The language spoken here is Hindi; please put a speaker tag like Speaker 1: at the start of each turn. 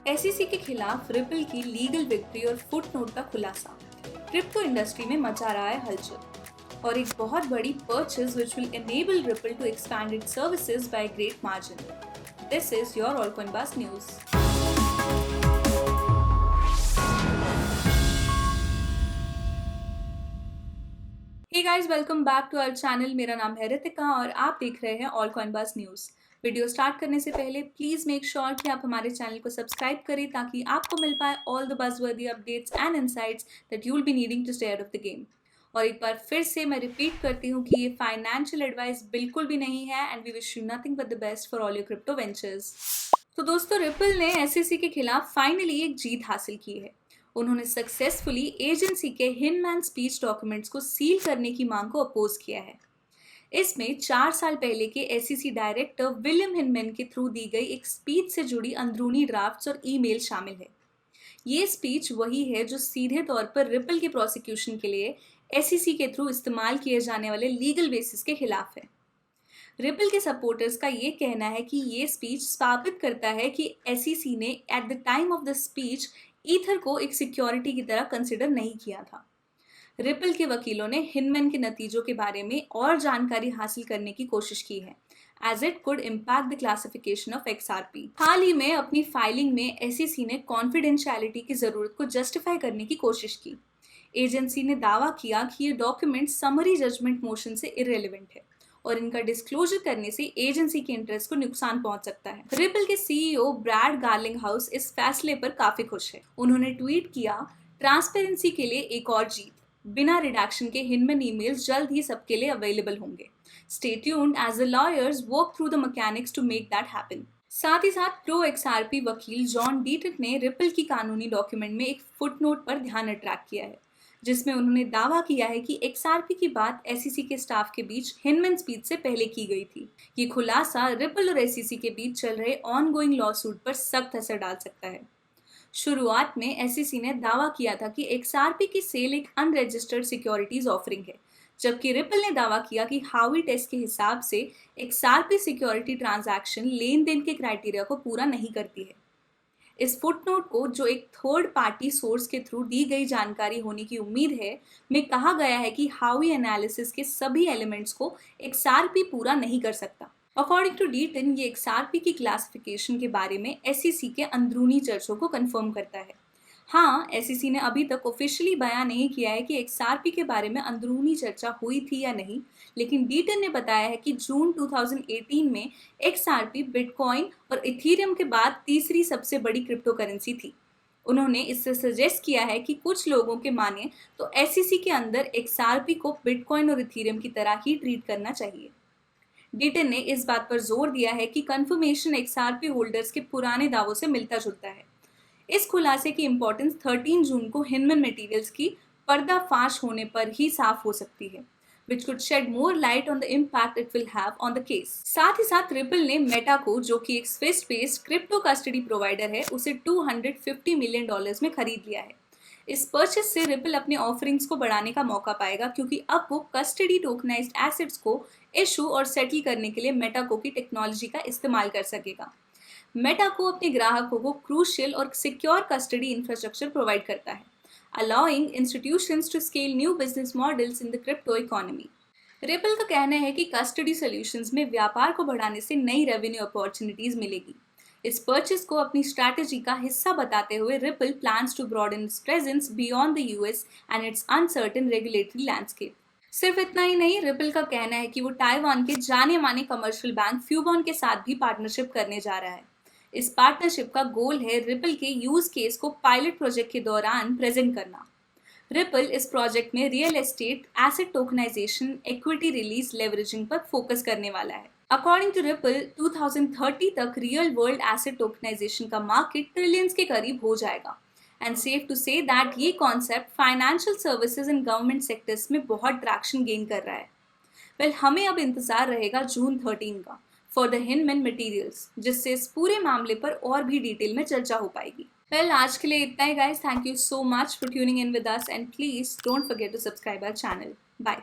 Speaker 1: एसईसी के खिलाफ रिपल की लीगल विक्ट्री और फुटनोट का खुलासा। क्रिप्टो इंडस्ट्री में मचा रहा है हलचल और एक बहुत बड़ी purchase which will enable Ripple to expand its services by great margin. This is your All Coinbase News. Hey guys, welcome back to our channel. मेरा नाम है रितिका और आप देख रहे हैं All Coinbase News. Video start करने से पहले प्लीज मेक श्योर कि आप हमारे चैनल को सब्सक्राइब करें ताकि आपको मिल पाए all the buzzworthy updates and insights that you will be needing to stay out of the game. और एक बार फिर से मैं रिपीट करती हूँ कि ये फाइनेंशियल एडवाइस बिल्कुल भी नहीं है and we wish you nothing but the best for all your crypto ventures. तो दोस्तों, रिपल ने एसईसी के खिलाफ फाइनली एक जीत हासिल की है। उन्होंने सक्सेसफुली एजेंसी के हिनमैन स्पीच डॉक्यूमेंट्स को सील करने की मांग को अपोज किया है। इसमें 4 साल पहले के एसईसी डायरेक्टर विलियम हिनमैन के थ्रू दी गई एक स्पीच से जुड़ी अंदरूनी ड्राफ्ट्स और ईमेल शामिल है। ये स्पीच वही है जो सीधे तौर पर रिपल के प्रोसिक्यूशन के लिए एसईसी के थ्रू इस्तेमाल किए जाने वाले लीगल बेसिस के खिलाफ है। रिपल के सपोर्टर्स का ये कहना है कि ये स्पीच साबित करता है कि एसईसी ने at the time of the speech ether को एक सिक्योरिटी की तरह कंसिडर नहीं किया था। रिपल के वकीलों ने हिनमैन के नतीजों के बारे में और जानकारी हासिल करने की कोशिश की है, as it could impact the classification of XRP। हाल ही में अपनी फाइलिंग में एसईसी ने कॉन्फिडेंशियलिटी की जरूरत को जस्टिफाई करने की कोशिश की। एजेंसी ने दावा किया कि ये डॉक्यूमेंट समरी जजमेंट मोशन से इररिलेवेंट है और इनका डिस्क्लोजर करने से एजेंसी के इंटरेस्ट को नुकसान पहुंच सकता है। रिपल के सीईओ ब्रैड गार्लिंगहाउस इस फैसले पर काफी खुश है। उन्होंने ट्वीट किया, ट्रांसपेरेंसी के लिए एक और जीत। बिना रिडक्शन के हिनमैन ईमेल्स जल्द ही सबके लिए अवेलेबल होंगे। Stay tuned as the lawyers work through the mechanics to make that happen. साथ ही साथ प्रो XRP वकील जॉन डीटन ने रिपल की कानूनी डॉक्यूमेंट में एक फुटनोट पर ध्यान अट्रैक्ट किया है, जिसमें उन्होंने दावा किया है कि XRP की बात एसईसी के स्टाफ के बीच हिनमैन स्पीच से पहले की गई थी। ये खुलासा रिपल और एसईसी के बीच चल रहे ऑनगोइंग लॉसूट पर सख्त असर डाल सकता है। शुरुआत में एसईसी ने दावा किया था कि XRP की सेल एक अनरजिस्टर्ड सिक्योरिटीज ऑफरिंग है, जबकि रिपल ने दावा किया कि हावी टेस्ट के हिसाब से XRP सिक्योरिटी ट्रांजैक्शन लेन देन के क्राइटेरिया को पूरा नहीं करती है। इस फुटनोट को, जो एक थर्ड पार्टी सोर्स के थ्रू दी गई जानकारी होने की उम्मीद है, में कहा गया है कि हावी एनालिसिस के सभी एलिमेंट्स को XRP पूरा नहीं कर सकता। अकॉर्डिंग टू डीटन, ये XRP की क्लासिफिकेशन के बारे में एसईसी के अंदरूनी चर्चों को कंफर्म करता है। हाँ, एसईसी ने अभी तक ऑफिशियली बयान नहीं किया है कि XRP के बारे में अंदरूनी चर्चा हुई थी या नहीं, लेकिन डीटन ने बताया है कि जून 2018 में XRP बिटकॉइन और इथेरियम के बाद तीसरी सबसे बड़ी क्रिप्टो करेंसी थी। उन्होंने इससे सजेस्ट किया है कि कुछ लोगों के माने तो एसईसी के अंदर XRP को बिटकॉइन और इथेरियम की तरह ही ट्रीट करना चाहिए। डीटन ने इस बात पर जोर दिया है कि कंफर्मेशन XRP होल्डर्स के पुराने दावों से मिलता जुलता है। इस खुलासे की इंपॉर्टेंस 13 जून को हिनमैन मटेरियल्स की पर्दाफाश होने पर ही साफ हो सकती है, which could shed more light on the impact it will have on the case। साथ ही साथ रिपल ने मेटा को, जो कि एक Swiss based crypto custody provider है, उसे $250 मिलियन में खरीद लिया है। इस परचेस से रिपल अपने ऑफरिंग्स को बढ़ाने का मौका पाएगा, क्योंकि अब वो कस्टडी टोकनाइज्ड एसेट्स को इशू और सेटल करने के लिए मेटाको की टेक्नोलॉजी का इस्तेमाल कर सकेगा। मेटाको अपने ग्राहकों को क्रूशियल और सिक्योर कस्टडी इंफ्रास्ट्रक्चर प्रोवाइड करता है, allowing institutions to scale new business models in the crypto economy। Ripple का कहना है कि कस्टडी सॉल्यूशंस में व्यापार को बढ़ाने से नई रेवेन्यू अपॉर्चुनिटीज मिलेगी। इस परचेस को अपनी स्ट्रैटेजी का हिस्सा बताते हुए Ripple plans to broaden its presence beyond the US and its uncertain regulatory landscape. सिर्फ इतना ही नहीं, रिपल का कहना है कि वो ताइवान के जाने माने कमर्शियल बैंक फ्यूबॉन के साथ भी पार्टनरशिप करने जा रहा है। इस पार्टनरशिप का गोल है रिपल के यूज केस को पायलट प्रोजेक्ट के दौरान प्रेजेंट करना। रिपल इस प्रोजेक्ट में real estate, asset tokenization, equity release leveraging पर फोकस करने वाला है। अकॉर्डिंग टू रिपल, 2030 तक रियल वर्ल्ड एसेट टोकनाइजेशन का मार्केट ट्रिलियंस के करीब हो जाएगा। And safe to say that ये concept financial services and government sectors में बहुत ट्रैक्शन गेन कर रहा है। वेल, हमें अब इंतजार रहेगा जून 13 का फॉर द हिनमैन मटेरियल्स, जिससे इस पूरे मामले पर और भी डिटेल में चर्चा हो पाएगी। वेल, आज के लिए इतना ही guys. Thank you so much for tuning in with us and please don't forget to subscribe our channel. Bye.